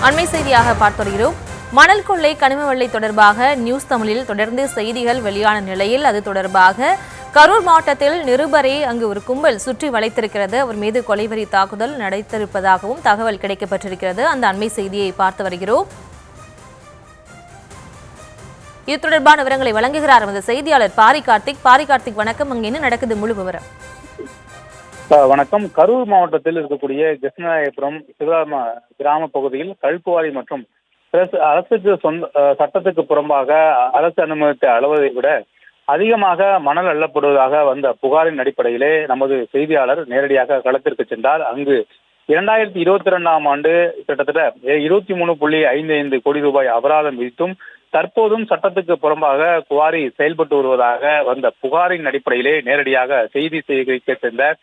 அண்மை செய்தியாக பார்த்து வருகிறோம். மணல் கொள்ளை கனிம வெள்ளை தொடர்பாக நியூஸ் தமிழில் தொடர்ந்து செய்திகள் வெளியான நிலையில் அது தொடர்பாக கரூர் மாவட்டத்தில் நிருபரை அங்கு ஒரு கும்பல் சுற்றி வளைத்திருக்கிறது. அவர் மீது கொலைவெறி தாக்குதல் நடைபெற்றிருப்பதாகவும் தகவல் கிடைக்கப்பட்டிருக்கிறது. அந்த அண்மை செய்தியை பார்த்து வருகிறோம். இது தொடர்பான விவரங்களை வழங்குகிறார் நமது செய்தியாளர் பாரி கார்த்திக். பாரி கார்த்திக், வணக்கம். அங்கு என்ன நடக்குது, முழு விவரம்? வணக்கம். கரூர் மாவட்டத்தில் இருக்கக்கூடிய கிருஷ்ணராயபுரம் கிராம பகுதியில் கல்குவாரி மற்றும் அரசுக்கு சட்டத்துக்கு புறம்பாக அரசு அனுமதித்த அளவை விட அதிகமாக மணல் அள்ளப்படுவதாக வந்த புகாரின் அடிப்படையிலே நமது செய்தியாளர் நேரடியாக களத்திற்கு சென்றார். அங்கு 2022ஆம் ஆண்டு கிட்டத்தட்ட 23.55 கோடி ரூபாய் அபராதம் விதித்தும் தற்போதும் சட்டத்துக்கு புறம்பாக குவாரி செயல்பட்டு வருவதாக வந்த புகாரின் அடிப்படையிலே நேரடியாக செய்தி சேகரிக்க சென்ற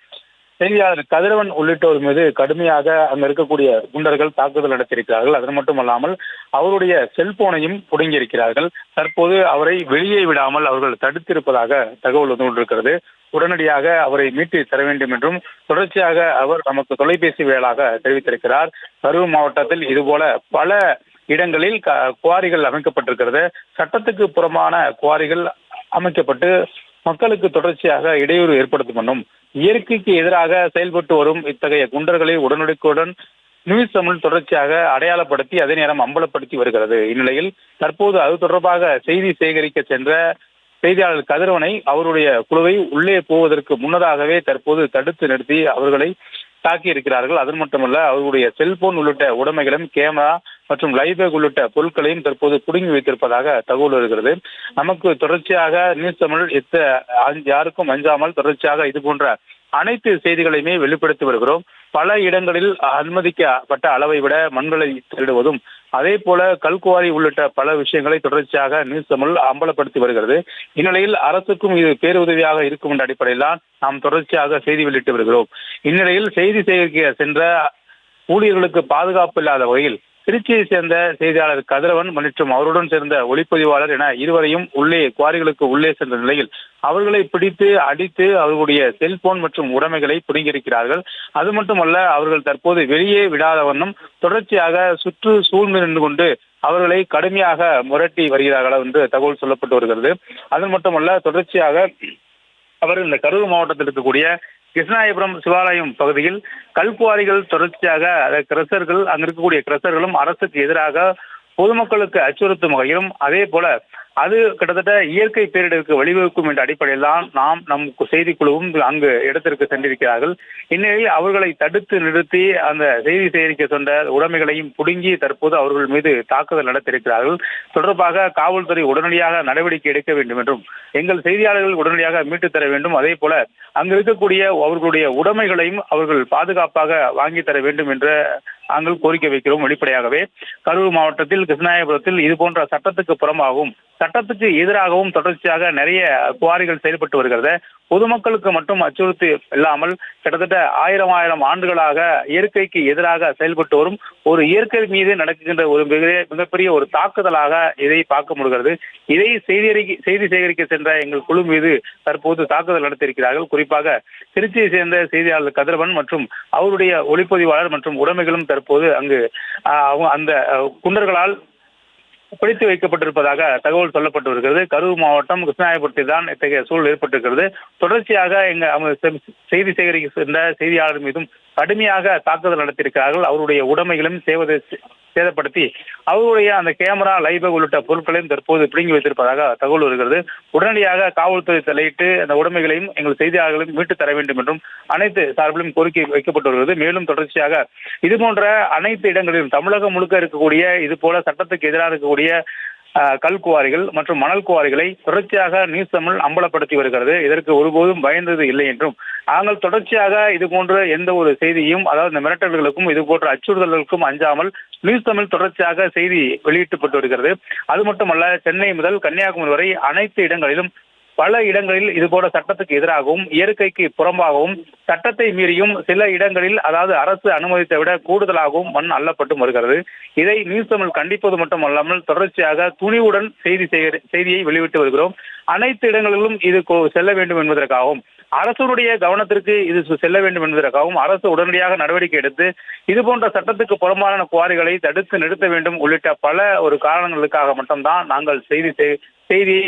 செய்தியாளர் கதிரவன் உள்ளிட்டோர் மீது கடுமையாக அங்க இருக்கக்கூடிய குண்டர்கள் தாக்குதல் நடத்தியிருக்கிறார்கள். அது மட்டுமல்லாமல் அவருடைய செல்போனையும் புடுங்கியிருக்கிறார்கள். தற்போது அவரை வெளியே விடாமல் அவர்கள் தடுத்திருப்பதாக தகவல் வந்து கொண்டிருக்கிறது. உடனடியாக அவரை மீட்டு தர வேண்டும் என்றும் தொடர்ச்சியாக அவர் நமக்கு தொலைபேசி வேளாக தெரிவித்திருக்கிறார். கரூர் மாவட்டத்தில் இதுபோல பல இடங்களில் குவாரிகள் அமைக்கப்பட்டிருக்கிறது. சட்டத்துக்கு புறமான குவாரிகள் அமைக்கப்பட்டு மக்களுக்கு தொடர்ச்சியாக இடையூறு ஏற்படுத்தும் என்றும் இயற்கைக்கு எதிராக செயல்பட்டு வரும் இத்தகைய குண்டர்களை உடனுக்குடன் நியூஸ் தமிழ் தொடர்ச்சியாக அடையாளப்படுத்தி அதே நேரம் அம்பலப்படுத்தி வருகிறது. இந்நிலையில் தற்போது அது தொடர்பாக செய்தி சேகரிக்க சென்ற செய்தியாளர் கதிரவனை அவருடைய குழுவை உள்ளே போவதற்கு முன்னதாகவே தற்போது தடுத்து நிறுத்தி அவர்களை தாக்கி இருக்கிறார்கள். அது மட்டுமல்ல, அவர்களுடைய செல்போன் உள்ளிட்ட உடைமைகளும் கேமரா மற்றும் லைபேக் உள்ளிட்ட பொருட்களையும் தற்போது புடுங்கி வைத்திருப்பதாக தகவல் வருகிறது. நமக்கு தொடர்ச்சியாக நியூஸ் தமிழ் யாருக்கும் அஞ்சாமல் தொடர்ச்சியாக இது போன்ற அனைத்து செய்திகளையுமே வெளிப்படுத்தி வருகிறோம். பல இடங்களில் அனுமதிக்கப்பட்ட அளவை விட மண்களை திருடுவதும் அதே போல கல்குவாரி உள்ளிட்ட பல விஷயங்களை தொடர்ச்சியாக நியூஸ் தமிழ் அம்பலப்படுத்தி வருகிறது. இந்நிலையில் அரசுக்கும் இது பேருதவியாக இருக்கும் என்ற அடிப்படையில் தான் நாம் தொடர்ச்சியாக செய்தி வெளியிட்டு வருகிறோம். இந்நிலையில் செய்தி சேகரிக்க சென்ற ஊழியர்களுக்கு பாதுகாப்பு இல்லாத வகையில் திருச்சியை சேர்ந்த செய்தியாளர் கதிரவன் மற்றும் அவருடன் சேர்ந்த ஒளிப்பதிவாளர் என இருவரையும் குவாரிகளுக்கு உள்ளே சென்ற நிலையில் அவர்களை பிடித்து அடித்து அவர்களுடைய செல்போன் மற்றும் உடைமைகளை பிடுங்கியிருக்கிறார்கள். அது மட்டுமல்ல, அவர்கள் தற்போது வெளியே விடாத வண்ணம் தொடர்ச்சியாக சூழ்ந்து நின்று கொண்டு அவர்களை கடுமையாக முரட்டி வருகிறார்கள் என்று தகவல் சொல்லப்பட்டு வருகிறது. அது மட்டுமல்ல, தொடர்ச்சியாக அவர் இந்த கரூர் மாவட்டத்தில் இருக்கக்கூடிய கிருஷ்ணராயபுரம் சிவாலயம் பகுதியில் கல்குவாரிகள் தொடர்ச்சியாக கிரசர்கள் அங்க இருக்கக்கூடிய கிரசர்களும் அரசுக்கு எதிராக பொதுமக்களுக்கு அச்சுறுத்தும் வகையிலும் அதே போல அது கிட்டத்தட்ட இயற்கை பேரிடருக்கு வழிவகுக்கும் என்ற அடிப்படையில் தான் நம் செய்திக்குழுவும் அங்கு இடத்திற்கு சென்றிருக்கிறார்கள். இந்நிலையில் அவர்களை தடுத்து நிறுத்தி அந்த செய்தி சேகரிக்க சென்ற உடைமைகளையும் புடுங்கி தற்போது அவர்கள் மீது தாக்குதல் நடத்தியிருக்கிறார்கள். தொடர்பாக காவல்துறை உடனடியாக நடவடிக்கை எடுக்க வேண்டும் என்றும் எங்கள் செய்தியாளர்கள் உடனடியாக மீட்டு தர வேண்டும், அதே போல அங்கு இருக்கக்கூடிய அவர்களுடைய உடைமைகளையும் அவர்கள் பாதுகாப்பாக வாங்கி தர வேண்டும் என்ற நாங்கள் கோரிக்கை வைக்கிறோம். வெளிப்படையாகவே கரூர் மாவட்டத்தில் கிருஷ்ணராயபுரத்தில் இது போன்ற சட்டத்துக்கு புறமாகவும் சட்டத்துக்கு எதிராகவும் தொடர்ச்சியாக நிறைய குவாரிகள் செயல்பட்டு வருகிறது. பொதுமக்களுக்கு மட்டும் அச்சுறுத்தி இல்லாமல் கிட்டத்தட்ட ஆயிரம் ஆண்டுகளாக இயற்கைக்கு எதிராக செயல்பட்டு வரும் ஒரு இயற்கை மீது நடக்கின்ற ஒரு மிகப்பெரிய ஒரு தாக்குதலாக இதை பார்க்க முடிகிறது. இதை செய்தி சேகரிக்க சென்ற எங்கள் குழு மீது தற்போது தாக்குதல் நடத்தியிருக்கிறார்கள். குறிப்பாக திருச்சியை சேர்ந்த செய்தியாளர் கதிரவன் மற்றும் அவருடைய ஒளிப்பதிவாளர் மற்றும் உடைமைகளும் தற்போது அங்கு அந்த குண்டர்களால் பிடித்து வைக்கப்பட்டிருப்பதாக தகவல் சொல்லப்பட்டு வருகிறது. கரூர் மாவட்டம் கிருஷ்ணராயபுரத்தில் தான் இத்தகைய சூழல் ஏற்பட்டிருக்கிறது. தொடர்ச்சியாக செய்தி சேகரிக்க சென்ற செய்தியாளர் மீதும் கடுமையாக தாக்குதல் நடத்தியிருக்கிறார்கள். அவருடைய உடைமைகளும் சேதப்படுத்தி அவருடைய அந்த கேமரா லைபேக் உள்ளிட்ட பொருட்களையும் தற்போது பிடுங்கி வைத்திருப்பதாக தகவல் வருகிறது. உடனடியாக காவல்துறை தலையிட்டு அந்த உடைமைகளையும் எங்கள் செய்தியாளர்களையும் மீட்டு தர வேண்டும் என்றும் அனைத்து சார்பிலும் கோரிக்கை வைக்கப்பட்டு வருகிறது. மேலும் தொடர்ச்சியாக இதுபோன்ற அனைத்து இடங்களிலும் தமிழகம் முழுக்க இருக்கக்கூடிய இது போல சட்டத்துக்கு எதிராக இருக்கக்கூடிய கல்குவாரிகள் மற்றும் மணல் குவாரிகளை தொடர்ச்சியாக நியூஸ் தமிழ் அம்பலப்படுத்தி வருகிறது. இதற்கு ஒருபோதும் பயந்தது இல்லை என்றும் நாங்கள் தொடர்ச்சியாக இது போன்ற எந்த ஒரு செய்தியும், அதாவது இந்த மிரட்டல்களுக்கும் இது போன்ற அச்சுறுத்தல்களுக்கும் அஞ்சாமல் நியூஸ் தமிழ் தொடர்ச்சியாக செய்தி வெளியிட்டப்பட்டு வருகிறது. அது மட்டுமல்ல, சென்னை முதல் கன்னியாகுமரி வரை அனைத்து இடங்களிலும் பல இடங்களில் இதுபோல சட்டத்துக்கு எதிராகவும் இயற்கைக்கு புறம்பாகவும் சட்டத்தை மீறியும் சில இடங்களில், அதாவது அரசு அனுமதித்தை விட கூடுதலாகவும் மண் அள்ளப்பட்டு வருகிறது. இதை நியூஸ் தமிழ் கண்டிப்பது மட்டுமல்லாமல் தொடர்ச்சியாக துணிவுடன் செய்தியை வெளியிட்டு வருகிறோம். அனைத்து இடங்களிலும் இது செல்ல வேண்டும் என்பதற்காகவும் அரசுடைய கவனத்திற்கு இது செல்ல வேண்டும் என்பதற்காகவும் அரசு உடனடியாக நடவடிக்கை எடுத்து இது போன்ற சட்டத்துக்கு புறம்பான குவாரிகளை தடுத்து நிறுத்த வேண்டும் உள்ளிட்ட பல ஒரு காரணங்களுக்காக மட்டும்தான் நாங்கள் செய்தியை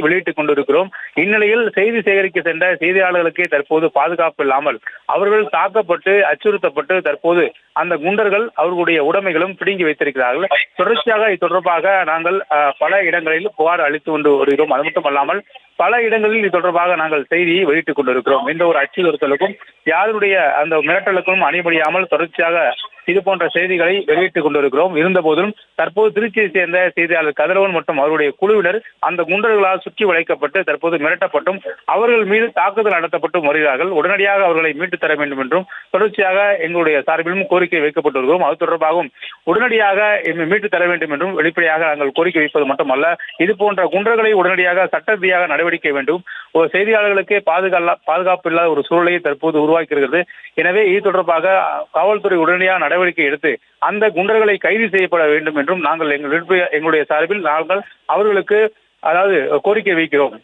வெளியிட்டுக் கொண்டிருக்கிறோம். இந்நிலையில் செய்தி சேகரிக்க சென்ற செய்தியாளர்களுக்கே தற்போது பாதுகாப்பு இல்லாமல் அவர்கள் தாக்கப்பட்டு அச்சுறுத்தப்பட்டு தற்போது அந்த குண்டர்கள் அவர்களுடைய உடைமைகளும் பிடுங்கி வைத்திருக்கிறார்கள். தொடர்ச்சியாக இது தொடர்பாக நாங்கள் பல இடங்களில் புகார் அளித்து கொண்டு வருகிறோம். அது மட்டுமல்லாமல் பல இடங்களில் இது தொடர்பாக நாங்கள் செய்தியை வெளியிட்டுக் கொண்டிருக்கிறோம். எந்த ஒரு அச்சுறுத்தலுக்கும் யாருடைய அந்த மிரட்டலுக்கும் அணிபடியாமல் தொடர்ச்சியாக இது போன்ற செய்திகளை வெளியிட்டுக் கொண்டிருக்கிறோம். இருந்தபோதிலும் தற்போது திருச்சியை சேர்ந்த செய்தியாளர் கதிரவன் மற்றும் அவருடைய குழுவினர் அந்த குண்டர்களால் சுற்றி வளைக்கப்பட்டு தற்போது மிரட்டப்பட்டும் அவர்கள் மீது தாக்குதல் நடத்தப்பட்டும் வருகிறார்கள். உடனடியாக அவர்களை மீட்டு தர வேண்டும் என்றும் தொடர்ச்சியாக எங்களுடைய சார்பிலும் கோரிக்கை வைக்கப்பட்டு வருகிறோம். அது தொடர்பாகவும் உடனடியாக மீட்டு தர வேண்டும் என்றும் வெளிப்படையாக நாங்கள் கோரிக்கை வைப்பது மட்டுமல்ல, இது போன்ற குண்டர்களை உடனடியாக சட்ட ரீதியாக நடவடிக்கை வேண்டும். ஒரு செய்தியாளர்களுக்கே பாதுகாப்பு இல்லாத ஒரு சூழலை தற்போது உருவாக்கி. எனவே இது தொடர்பாக காவல்துறை உடனடியாக நடவடிக்கை எடுத்து அந்த குண்டர்களை கைது செய்யப்பட வேண்டும் என்றும் நாங்கள் எங்களுடைய சார்பில் நாங்கள் அவர்களுக்கு கோரிக்கை வைக்கிறோம்.